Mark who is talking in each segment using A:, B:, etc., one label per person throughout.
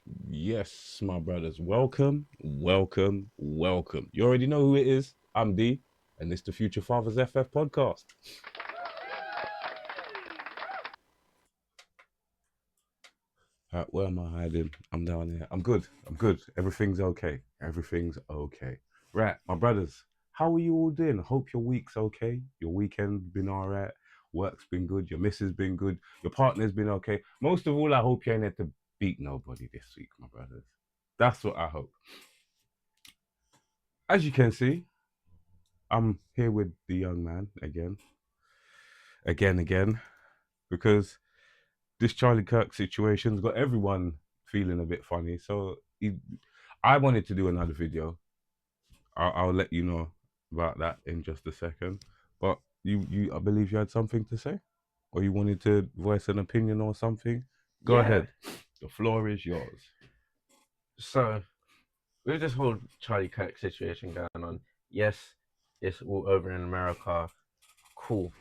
A: Yes, my brothers, welcome, welcome, welcome. You already know who it is. I'm D, and it's the Future Fathers FF podcast. Where am I hiding? I'm down here. I'm good. I'm good. Everything's okay. Everything's okay. Right, my brothers, how are you all doing? Hope your week's okay. Your weekend been all right. Work's been good. Your missus been good. Your partner's been okay. Most of all, I hope you ain't had to beat nobody this week, my brothers. That's what I hope. As you can see, I'm here with the young man again, because this Charlie Kirk situation's got everyone feeling a bit funny. So I wanted to do another video. I'll let you know about that in just a second. But I believe you had something to say, or you wanted to voice an opinion or something. Go
B: Yeah.
A: ahead. The floor is yours.
B: So with this whole Charlie Kirk situation going on, yes, it's all over in America. Cool.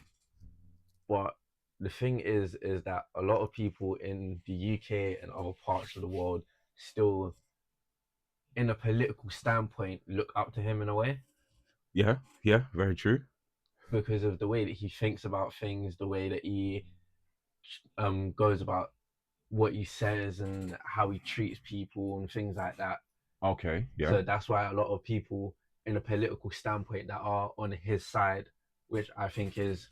B: But the thing is that a lot of people in the UK and other parts of the world still, in a political standpoint, look up to him in a way
A: Yeah, yeah, very true.
B: because of the way that he thinks about things, the way that he goes about what he says and how he treats people and things like that.
A: Okay, yeah.
B: So that's why a lot of people in a political standpoint that are on his side, which I think is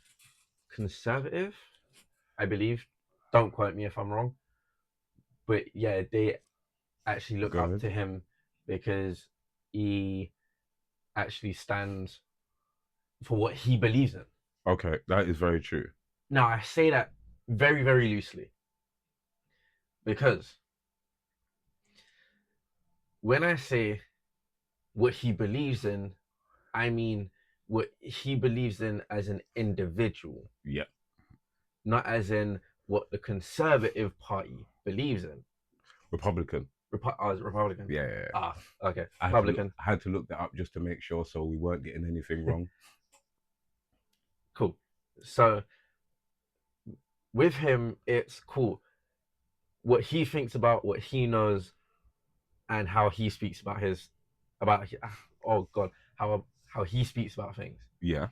B: conservative, I believe. Don't quote me if I'm wrong. But yeah, they actually look
A: Go
B: up
A: ahead.
B: to him because he actually stands for what he believes in.
A: Okay, that is very true.
B: Now, I say that very, very loosely because when I say what he believes in, I mean what he believes in as an individual,
A: Yeah.
B: not as in what the Conservative Party believes in.
A: Republican.
B: Republican.
A: Yeah, yeah, yeah.
B: Ah, okay. Republican.
A: I had to look that up just to make sure so we weren't getting anything wrong.
B: Cool. So with him, it's cool. What he thinks about, what he knows, and how he speaks about about oh god, how he speaks about things.
A: Yeah.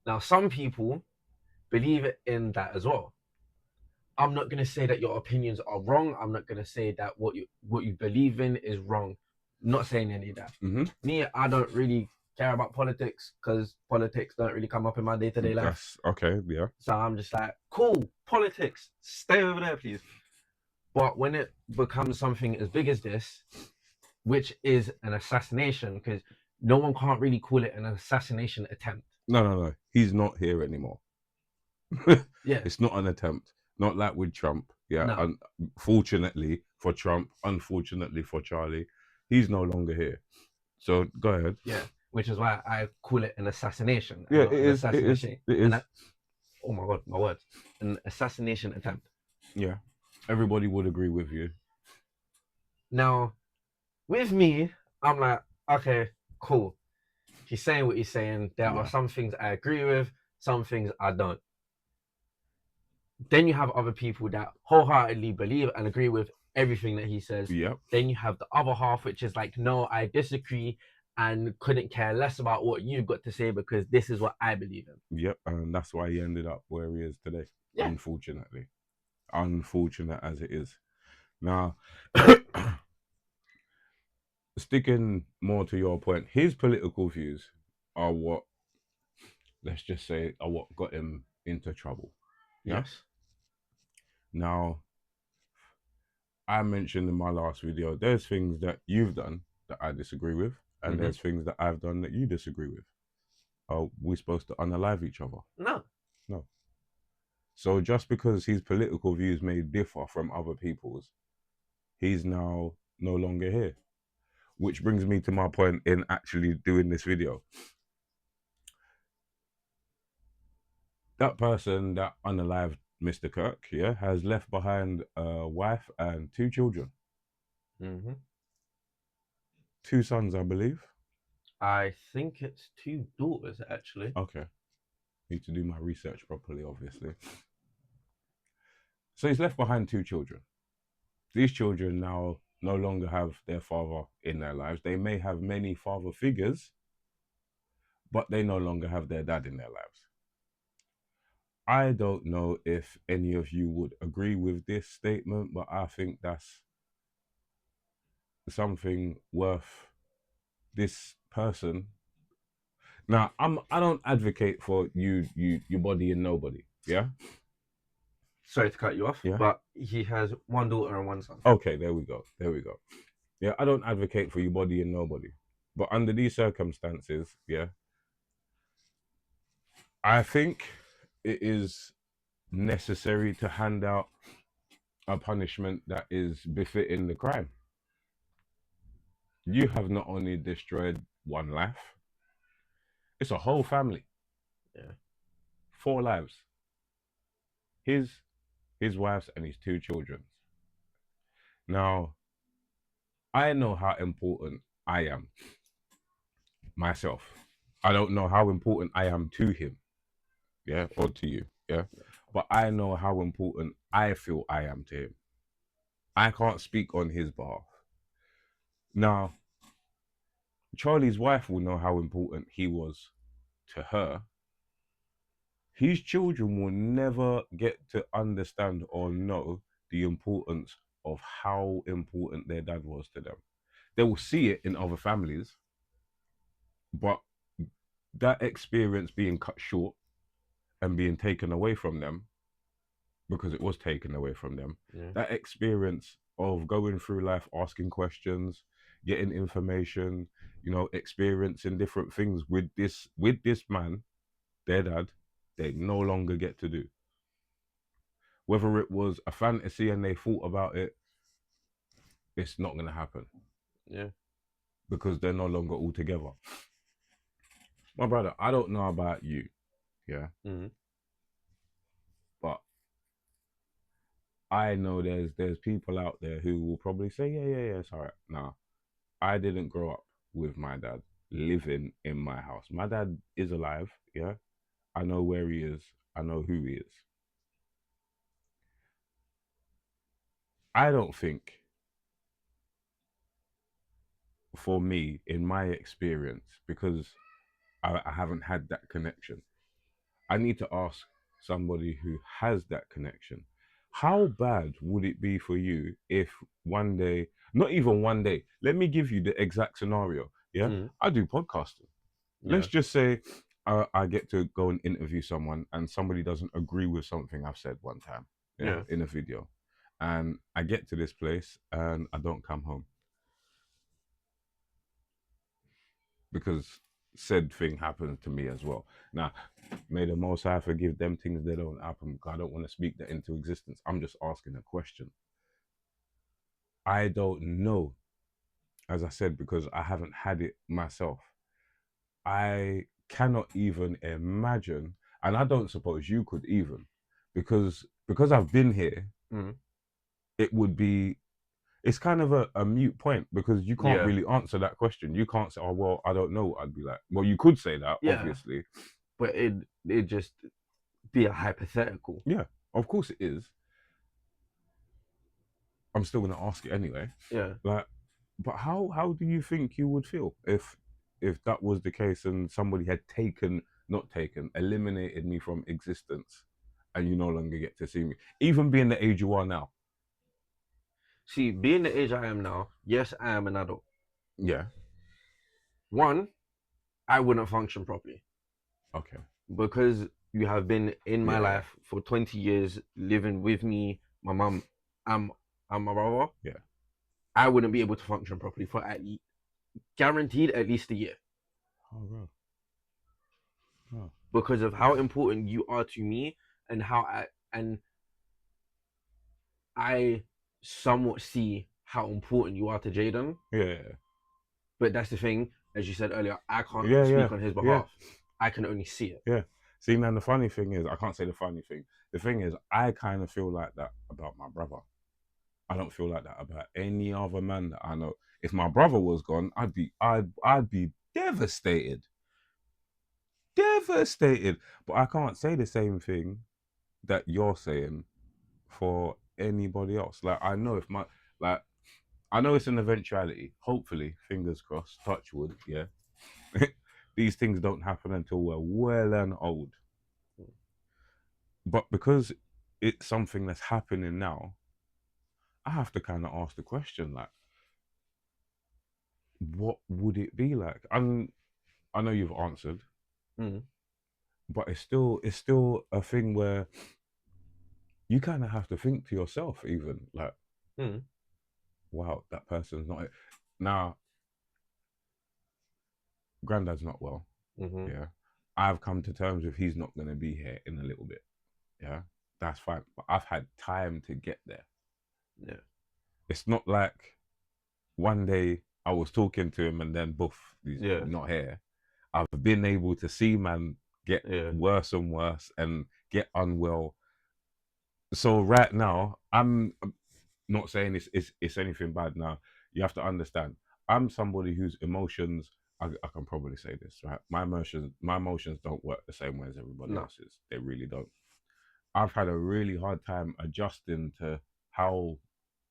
B: Now, some people believe in that as well. I'm not gonna say that your opinions are wrong. I'm not gonna say that what you believe in is wrong. I'm not saying any of that.
A: Mm-hmm.
B: Me, I don't really care about politics because politics don't really come up in my day-to-day life.
A: That's okay. Yeah.
B: So I'm just like, cool, politics, stay over there, please. But when it becomes something as big as this, which is an assassination, because no one can't really call it an assassination attempt.
A: No, no, no. He's not here anymore.
B: Yeah,
A: It's not an attempt. Not like with Trump. Yeah.
B: no,
A: Fortunately for Trump, unfortunately for Charlie, he's no longer here. So go ahead.
B: yeah, which is why I call it an assassination
A: Yeah,
B: and
A: it
B: not an
A: is. It is.
B: assassination.
A: It
B: And
A: is.
B: that, oh my god, my words, an assassination attempt.
A: Yeah. Everybody would agree with you.
B: Now, with me, I'm like, okay, cool. He's saying what he's saying. There are
A: Yeah.
B: some things I agree with, some things I don't. Then you have other people that wholeheartedly believe and agree with everything that he says.
A: Yep.
B: Then you have the other half, which is like, no, I disagree and couldn't care less about what you've got to say because this is what I believe in.
A: Yep. And that's why he ended up where he is today.
B: Yeah.
A: Unfortunately. Unfortunate as it is. Now, sticking more to your point, his political views are what, let's just say, are what got him into trouble. Yeah.
B: Yes.
A: Now, I mentioned in my last video, there's things that you've done that I disagree with, and
B: Mm-hmm.
A: there's things that I've done that you disagree with. Are we supposed to unalive each other?
B: No.
A: No. So just because his political views may differ from other people's, he's now no longer here. Which brings me to my point in actually doing this video. That person that unalived Mr. Kirk, yeah, has left behind a wife and two children.
B: Mm-hmm.
A: Two sons, I believe.
B: I think it's two daughters actually.
A: Okay. Need to do my research properly, obviously. So he's left behind two children. These children now no longer have their father in their lives. They may have many father figures, but they no longer have their dad in their lives. I don't know if any of you would agree with this statement, but I think that's something worth this person. Now, I don't advocate for your body and nobody. Yeah?
B: Sorry to cut you off,
A: Yeah.
B: but he has one daughter and one son.
A: Okay, there we go. There we go. Yeah, I don't advocate for your body and nobody. But under these circumstances, yeah, I think it is necessary to hand out a punishment that is befitting the crime. You have not only destroyed one life, it's a whole family.
B: Yeah.
A: 4 lives. His wife's and his 2 children's. Now, I know how important I am myself. I don't know how important I am to him, yeah, or to you, yeah. But I know how important I feel I am to him. I can't speak on his behalf. Now, Charlie's wife will know how important he was to her. His children will never get to understand or know the importance of how important their dad was to them. They will see it in other families, but that experience being cut short and being taken away from them, because it was taken away from them,
B: Yeah.
A: that experience of going through life asking questions, getting information, experiencing different things with this man, their dad, they no longer get to do. Whether it was a fantasy and they thought about it, it's not going to happen
B: Yeah.
A: because they're no longer all together. My brother, I don't know about you, yeah,
B: Mm-hmm.
A: but I know there's people out there who will probably say, yeah, it's all right. Nah, I didn't grow up with my dad living in my house. My dad is alive, yeah. I know where he is. I know who he is. I don't think, for me, in my experience, because I haven't had that connection, I need to ask somebody who has that connection. How bad would it be for you if one day, not even one day, let me give you the exact scenario. Yeah,
B: Mm-hmm.
A: I do podcasting.
B: Yeah.
A: Let's just say I get to go and interview someone and somebody doesn't agree with something I've said one time, yeah,
B: Yeah.
A: in a video. And I get to this place and I don't come home because said thing happens to me as well. Now, may the Most High forgive them things that don't happen. I don't want to speak that into existence. I'm just asking a question. I don't know, as I said, because I haven't had it myself. I cannot even imagine, and I don't suppose you could even, because I've been here.
B: Mm-hmm.
A: It would be, it's kind of a mute point because you can't
B: Yeah.
A: really answer that question. You can't say, oh well, I don't know. I'd be like, well, you could say that,
B: Yeah.
A: obviously.
B: But it just be a hypothetical.
A: Yeah, of course it is. I'm still gonna ask it anyway.
B: Yeah.
A: Like, but how do you think you would feel if that was the case and somebody had eliminated me from existence, and you no longer get to see me, even being the age you are now?
B: See, being the age I am now, yes, I am an adult.
A: Yeah.
B: One, I wouldn't function properly
A: Okay.
B: because you have been in my
A: Yeah.
B: life for 20 years, living with me, my mum, and my brother.
A: Yeah.
B: I wouldn't be able to function properly for guaranteed at least a year
A: Oh, bro. Oh.
B: because of how important you are to me and I somewhat see how important you are to Jaden.
A: Yeah.
B: But that's the thing, as you said earlier, I can't
A: Yeah. Yeah.
B: speak on his
A: Yeah.
B: behalf. I can only see it.
A: Yeah. See, man, the funny thing is, I can't say the funny thing. The thing is, I kind of feel like that about my brother. I don't feel like that about any other man that I know. If my brother was gone, I'd be devastated. Devastated. But I can't say the same thing that you're saying for anybody else. Like I know if my like I know it's an eventuality. Hopefully, fingers crossed, touch wood, yeah. These things don't happen until we're well and old. But because it's something that's happening now, I have to kind of ask the question like, what would it be like? I know you've answered,
B: Mm.
A: but it's still a thing where you kind of have to think to yourself, even like,
B: Mm.
A: wow, that person's not now. Granddad's not well.
B: Mm-hmm.
A: Yeah, I've come to terms with he's not going to be here in a little bit. Yeah, that's fine. But I've had time to get there.
B: Yeah.
A: It's not like one day I was talking to him and then boof, he's
B: Yeah.
A: not here. I've been able to see man get
B: Yeah.
A: worse and worse and get unwell. So right now, I'm not saying it's anything bad. Now you have to understand, I'm somebody whose emotions. I can probably say this, right? My emotions don't work the same way as everybody
B: No.
A: else's. They really don't. I've had a really hard time adjusting to how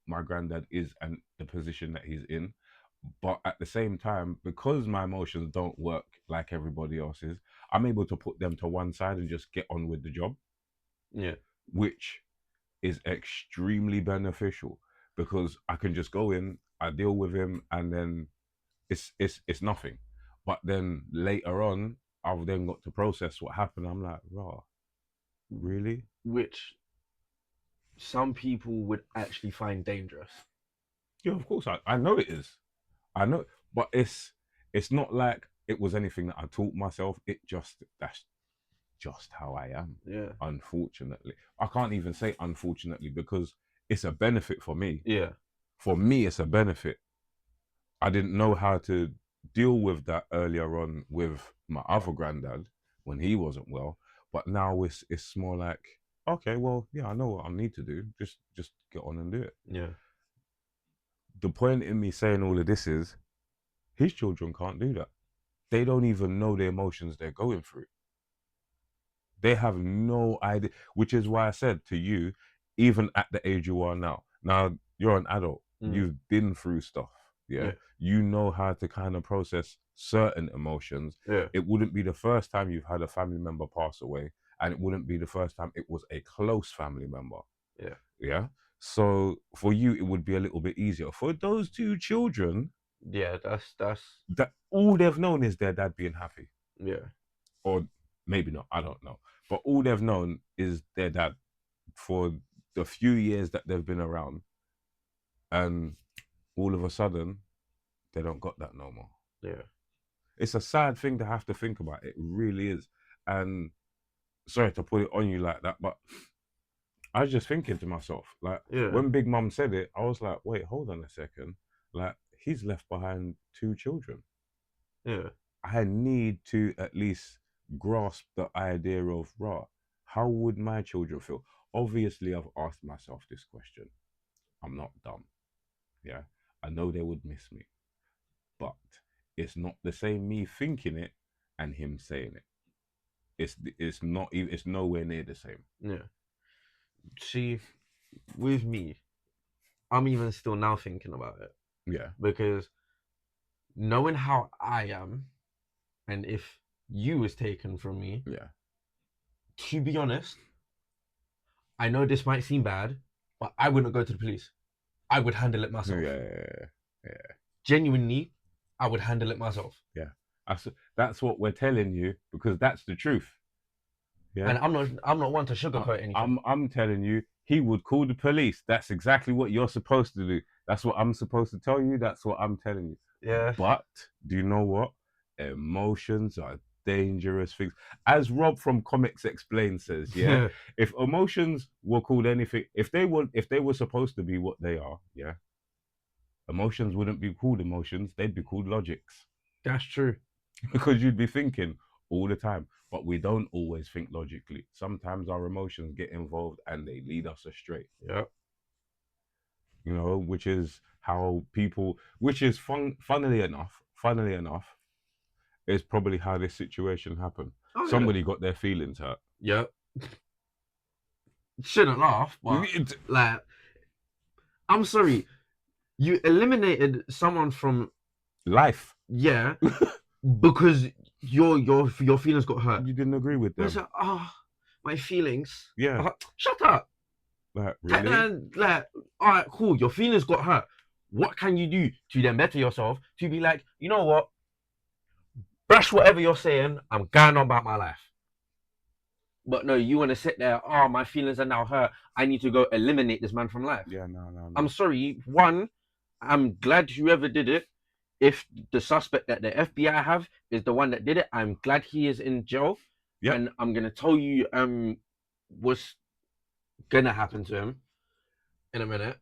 A: my granddad is and the position that he's in. But at the same time, because my emotions don't work like everybody else's, I'm able to put them to one side and just get on with the job,
B: Yeah.
A: which is extremely beneficial because I can just go in, I deal with him, and then it's nothing. But then later on, I've then got to process what happened. I'm like, raw, really?
B: Which some people would actually find dangerous.
A: Yeah, of course. I know it is. I know, but it's not like it was anything that I taught myself. That's just how I am.
B: Yeah.
A: Unfortunately, I can't even say unfortunately because it's a benefit for me.
B: Yeah.
A: For me, it's a benefit. I didn't know how to deal with that earlier on with my other granddad when he wasn't well, but now it's more like, okay, well, yeah, I know what I need to do. Just get on and do it.
B: Yeah.
A: The point in me saying all of this is his children can't do that. They don't even know the emotions they're going through. They have no idea, which is why I said to you, even at the age you are now you're an adult,
B: Mm.
A: you've been through stuff, yeah?
B: Yeah.
A: You know how to kind of process certain emotions.
B: Yeah.
A: It wouldn't be the first time you've had a family member pass away, and it wouldn't be the first time it was a close family member,
B: Yeah.
A: yeah? So for you, it would be a little bit easier. For those two children,
B: Yeah. That's
A: that all they've known is their dad being happy.
B: yeah.
A: Or maybe not, I don't know. But all they've known is their dad for the few years that they've been around, and all of a sudden they don't got that no more.
B: Yeah.
A: It's a sad thing to have to think about. It really is. And sorry to put it on you like that, but I was just thinking to myself, like
B: Yeah.
A: when Big Mum said it, I was like, wait, hold on a second. Like he's left behind two children.
B: Yeah.
A: I need to at least grasp the idea of, raw, how would my children feel? Obviously, I've asked myself this question. I'm not dumb. Yeah. I know they would miss me, but it's not the same me thinking it and him saying it. It's not even, it's nowhere near the same.
B: Yeah. See, with me, I'm even still now thinking about it
A: Yeah.
B: because knowing how I am, and if you was taken from me,
A: Yeah.
B: to be honest, I know this might seem bad, but I wouldn't go to the police. I would handle it
A: Yeah.
B: myself.
A: Yeah. Yeah.
B: Genuinely, I would handle it myself.
A: Yeah. That's what we're telling you because that's the truth. Yeah.
B: And I'm not one to sugarcoat anything.
A: I'm telling you, he would call the police. That's exactly what you're supposed to do. That's what I'm supposed to tell you. That's what I'm telling you.
B: Yeah.
A: But do you know what? Emotions are dangerous things. As Rob from Comics Explained says, yeah, if emotions were called anything, if they were supposed to be what they are, yeah, emotions wouldn't be called emotions, they'd be called logics.
B: That's true.
A: Because you'd be thinking all the time. But we don't always think logically. Sometimes our emotions get involved and they lead us astray.
B: Yeah.
A: Which is how people, which is funnily enough, is probably how this situation happened.
B: Oh yeah.
A: Somebody got their feelings hurt.
B: Yeah. Shouldn't laugh, but like, I'm sorry. You eliminated someone from
A: Life.
B: yeah because your feelings got hurt.
A: You didn't agree with
B: I was
A: them.
B: like, my feelings.
A: Yeah.
B: Shut up.
A: Like, really?
B: Like, all right, cool. Your feelings got hurt. What can you do to then better yourself to be like, you know what? Brush whatever you're saying. I'm going on about my life. But no, you want to sit there. Oh, my feelings are now hurt. I need to go eliminate this man from life.
A: Yeah, no.
B: I'm sorry. One, I'm glad whoever did it. If the suspect that the FBI have is the one that did it, I'm glad he is in jail.
A: Yep.
B: And I'm gonna tell you what's gonna happen to him in a minute.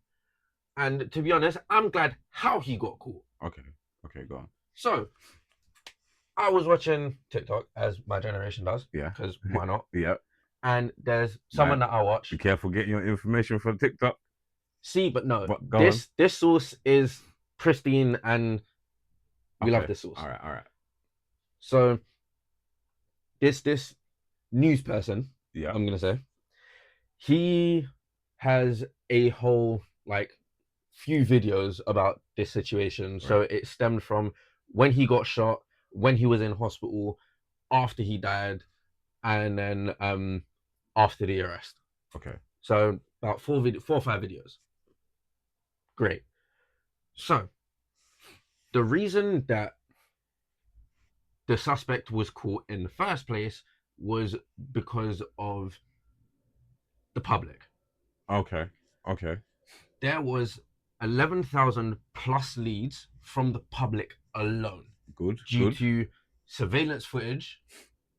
B: And to be honest, I'm glad how he got caught.
A: Okay, go on.
B: So I was watching TikTok as my generation does.
A: Yeah.
B: Because why not?
A: Yeah.
B: And there's someone that I watch.
A: Be careful getting your information from TikTok.
B: See, but no,
A: But
B: this source is pristine and we love this source.
A: All right.
B: So this news person,
A: Yeah.
B: I'm gonna say, he has a whole like few videos about this situation. Right. So it stemmed from when he got shot, when he was in hospital, after he died, and then after the arrest.
A: Okay.
B: So about 4 or 5 videos. Great. So the reason that the suspect was caught in the first place was because of the public.
A: Okay.
B: There was 11,000 plus leads from the public alone.
A: Good.
B: Due to surveillance footage.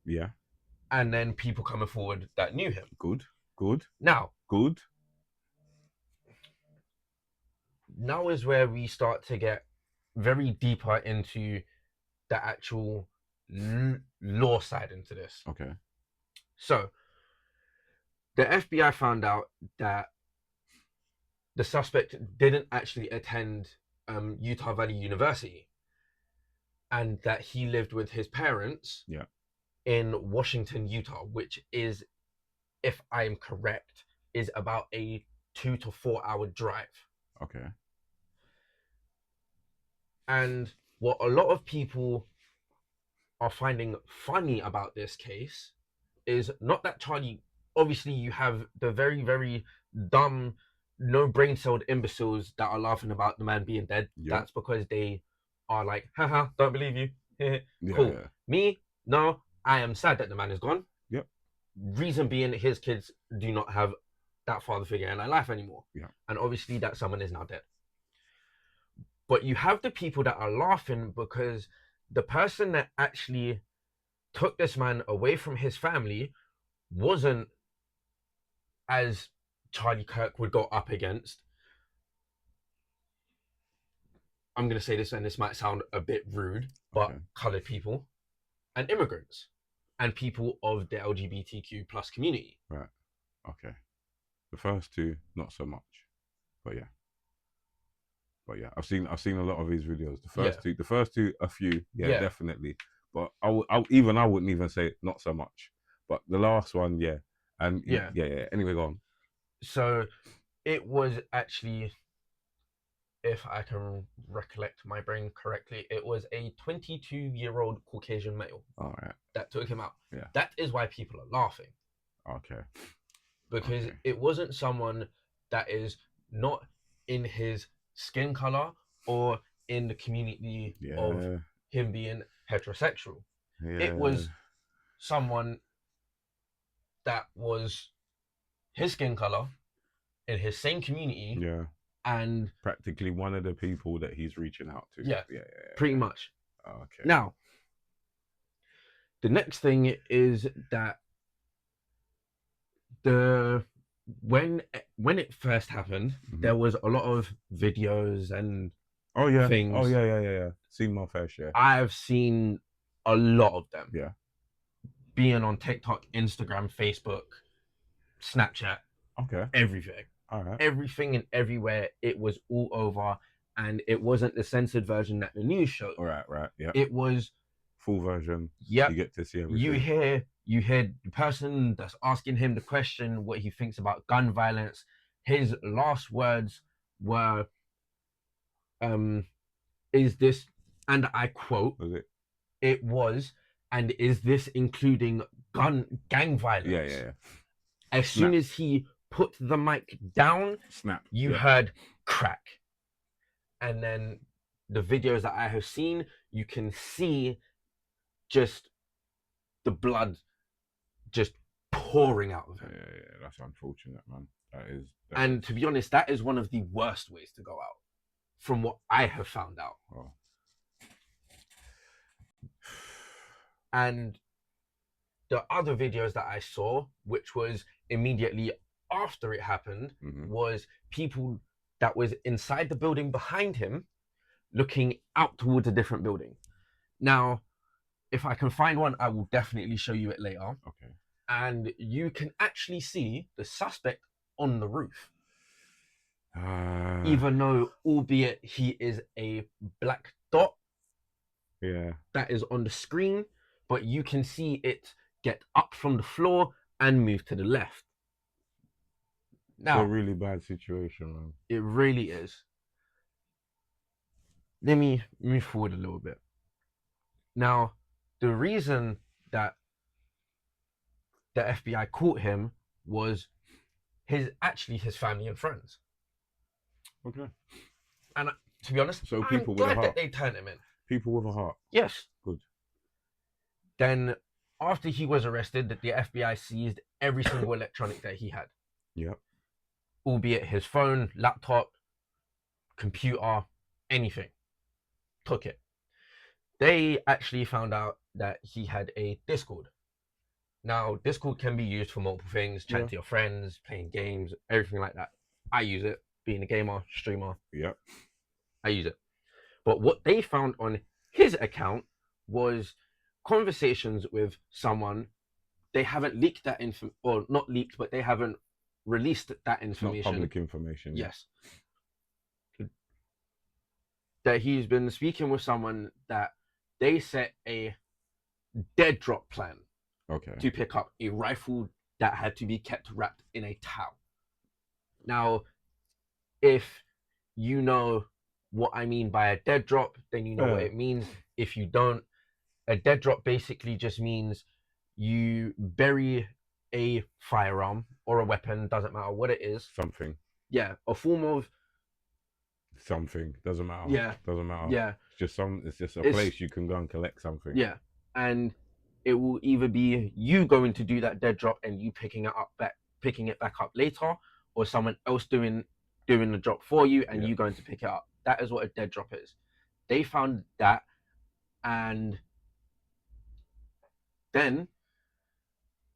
A: Yeah.
B: And then people coming forward that knew him.
A: Good.
B: Now.
A: Good.
B: Now is where we start to get very deeper into the actual law side into this.
A: Okay.
B: So, the FBI found out that the suspect didn't actually attend Utah Valley University, and that he lived with his parents in Washington, Utah, which is, if I'm correct, is about a 2 to 4 hour drive.
A: Okay.
B: And what a lot of people are finding funny about this case is not that Charlie, obviously you have the very, very dumb, no brain celled imbeciles that are laughing about the man being dead. Yep. That's because they are like, haha, don't believe you. Cool. Yeah. Me, no, I am sad that the man is gone.
A: Yep.
B: Reason being, his kids do not have that father figure in their life anymore.
A: Yeah.
B: And obviously that someone is now dead. But you have the people that are laughing because the person that actually took this man away from his family wasn't, as Charlie Kirk would go up against, I'm going to say this and this might sound a bit rude, but colored people and immigrants and people of the LGBTQ plus community.
A: Right. Okay. The first two, not so much, but yeah. I've seen a lot of his videos. The first two, a few, definitely. But I wouldn't even say not so much. But the last one, yeah. And yeah. Anyway, go on.
B: So it was actually, if I can recollect my brain correctly, it was a 22-year-old Caucasian male.
A: All right.
B: That took him out.
A: Yeah.
B: That is why people are laughing.
A: Okay.
B: Because it wasn't someone that is not in his skin color or in the community of him being heterosexual. Yeah. It was someone that was his skin color in his same community.
A: Yeah.
B: And
A: practically one of the people that he's reaching out to.
B: Yeah. Pretty much.
A: Okay.
B: Now, the next thing is that when it first happened, there was a lot of videos and things.
A: Oh yeah. Seen my fair share.
B: I've seen a lot of them.
A: Yeah.
B: Being on TikTok, Instagram, Facebook, Snapchat.
A: Okay.
B: Everything.
A: All right.
B: Everything and everywhere. It was all over, and it wasn't the censored version that the news showed.
A: Right. Yeah.
B: It was
A: full version.
B: Yeah.
A: You get to see everything.
B: You hear the person that's asking him the question, what he thinks about gun violence. His last words were, Is this, and I quote,
A: Was it?
B: it was, and is this including gang violence?
A: Yeah, yeah, yeah.
B: As soon as he put the mic down,
A: Snap.
B: you heard crack. And then the videos that I have seen, you can see just the blood just pouring out of him.
A: Yeah, that's unfortunate, man.
B: And to be honest, that is one of the worst ways to go out, from what I have found out.
A: Oh.
B: And the other videos that I saw, which was immediately after it happened, was people that was inside the building behind him looking out towards a different building. Now, if I can find one, I will definitely show you it later.
A: Okay.
B: And you can actually see the suspect on the roof. Even though, albeit he is a black dot, that is on the screen, but you can see it get up from the floor and move to the left. Now,
A: it's a really bad situation, man.
B: It really is. Let me move forward a little bit. Now, the reason that the FBI caught him was his family and friends.
A: Okay.
B: And to be honest,
A: so people with a heart.
B: That they turned him in.
A: People with a heart.
B: Yes.
A: Good.
B: Then, after he was arrested, the FBI seized every single electronic that he had.
A: Yep.
B: Albeit his phone, laptop, computer, anything. Took it. They actually found out that he had a Discord. Now, Discord can be used for multiple things, chatting to your friends, playing games, everything like that. I use it, being a gamer, streamer.
A: Yep.
B: I use it. But what they found on his account was conversations with someone. They haven't leaked that info, or not leaked, but they haven't released that information.
A: It's not public information.
B: Yes. That he's been speaking with someone that they set a dead drop plan.
A: Okay.
B: To pick up a rifle that had to be kept wrapped in a towel. Now, if you know what I mean by a dead drop, then you know what it means. If you don't, a dead drop basically just means you bury a firearm or a weapon, doesn't matter what it is.
A: Something.
B: Yeah, a form of
A: something. Doesn't matter.
B: Yeah.
A: Doesn't matter.
B: Yeah.
A: It's just a place you can go and collect something.
B: Yeah. And it will either be you going to do that dead drop and you picking it back up later, or someone else doing the drop for you and you going to pick it up. That is what a dead drop is. They found that, and then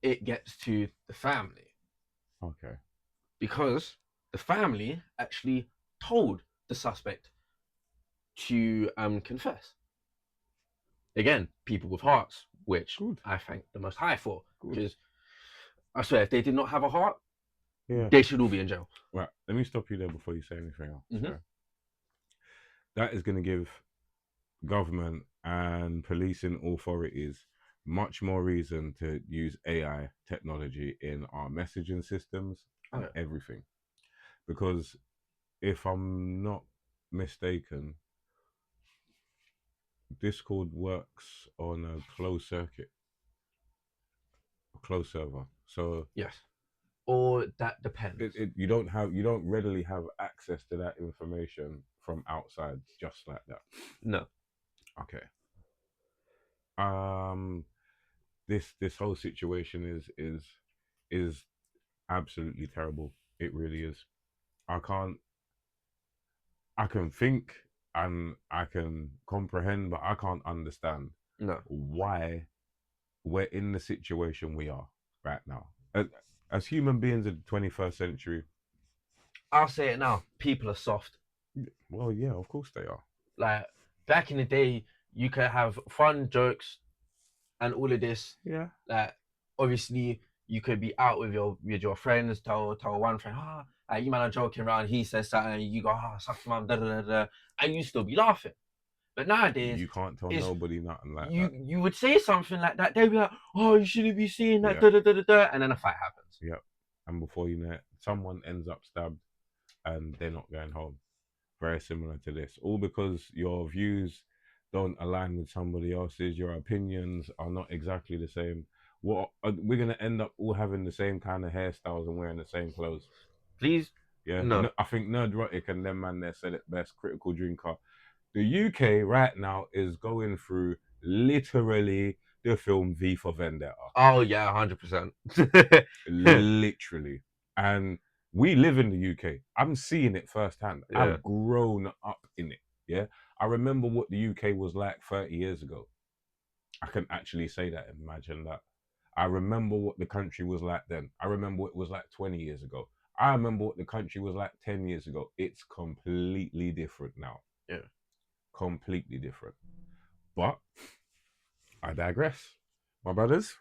B: it gets to the family.
A: Okay.
B: Because the family actually told the suspect to confess. Again, people with hearts, which I thank the Most High for. Because I swear, if they did not have a heart, they should all be in jail.
A: Right. Let me stop you there before you say anything else. So that is going to give government and policing authorities much more reason to use AI technology in our messaging systems and everything. Because if I'm not mistaken, Discord works on a closed circuit, a closed server. So
B: yes, or that depends.
A: You don't readily have access to that information from outside just like that.
B: No.
A: Okay. This whole situation is absolutely terrible. It really is. I can think and I can comprehend, but I can't understand why we're in the situation we are right now. As human beings in the 21st century,
B: I'll say it now, people are soft.
A: Well, yeah, of course they are.
B: Like, back in the day, you could have fun jokes and all of this.
A: Yeah.
B: Like, obviously, you could be out with your friends, tell one friend, you man are joking around, he says something, and you go, suck your mum, da da da da, and you still be laughing. But nowadays,
A: you can't tell nobody nothing like
B: that.
A: You
B: would say something like that, they'd be like, oh, you shouldn't be saying that, da da da da da, and then a fight happens.
A: Yep. And before you know it, someone ends up stabbed and they're not going home. very similar to this, all because your views don't align with somebody else's. Your opinions are not exactly the same. What we're gonna end up all having the same kind of hairstyles and wearing the same clothes.
B: Please,
A: Yeah,
B: no.
A: I think Nerdrotic and them man there said it best. Critical drinker. The UK right now is going through literally the film V for Vendetta.
B: Oh yeah, 100%.
A: Literally. And we live in the UK. I'm seeing it firsthand.
B: Yeah,
A: I've grown up in it. Yeah. I remember what the UK was like 30 years ago. I can actually say that. Imagine that. I remember what the country was like then. I remember what it was like 20 years ago. I remember what the country was like 10 years ago. It's completely different now.
B: yeah,
A: Completely different. But I digress. My brothers,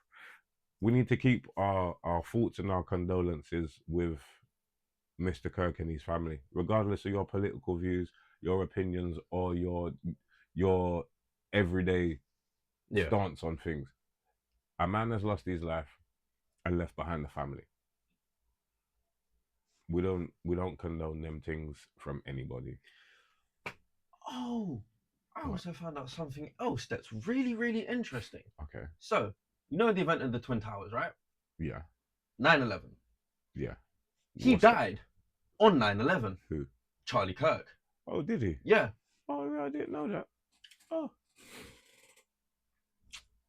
A: we need to keep our thoughts and our condolences with Mr. Kirk and his family, regardless of your political views, your opinions, or your everyday
B: yeah.
A: stance on things. A man has lost his life and left behind a family. We don't condone them things from anybody.
B: Oh, I
A: What?
B: also found out something else that's really, really interesting.
A: Okay.
B: So, you know the event of the Twin Towers, right?
A: Yeah.
B: 9/11.
A: Yeah.
B: He
A: What's that?
B: died on 9/11.
A: Who?
B: Charlie Kirk.
A: Oh, did he?
B: Yeah.
A: Oh, yeah, I didn't know that. Oh,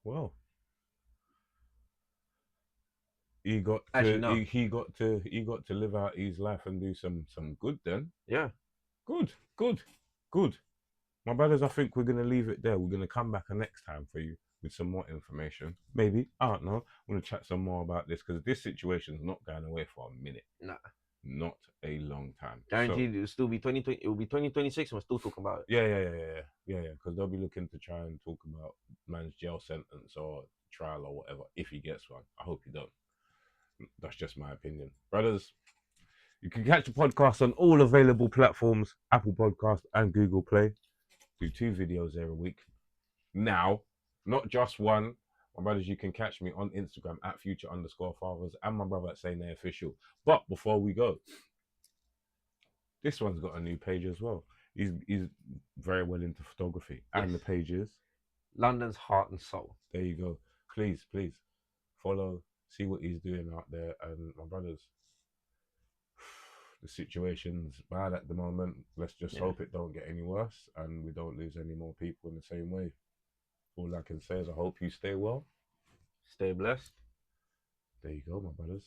A: well, he got
B: Actually,
A: to
B: no.
A: he got to live out his life and do some good then.
B: Yeah.
A: Good, good, good. My brothers, I think we're gonna leave it there. We're gonna come back next time for you with some more information. Maybe, I don't know. I'm gonna chat some more about this because this situation's not going away for a minute.
B: Nah.
A: Not a long time. So
B: Guaranteed it'll still be 2020. It will be 2026 and we're still talking about it.
A: yeah. Because they'll be looking to try and talk about man's jail sentence or trial or whatever if he gets one. I hope he don't. That's just my opinion. Brothers, you can catch the podcast on all available platforms, Apple Podcast and Google Play. Do 2 videos there a week. Now, not just one. My brothers, you can catch me on Instagram at future_fathers and my brother at Say Nay Official. But before we go, this one's got a new page as well. He's very well into photography.
B: Yes.
A: And the page is,
B: London's Heart and Soul.
A: there you go. Please follow, see what he's doing out there. And my brothers, the situation's bad at the moment. Let's just hope it don't get any worse and we don't lose any more people in the same way. All I can say is I hope you stay well.
B: Stay blessed.
A: There you go, my brothers.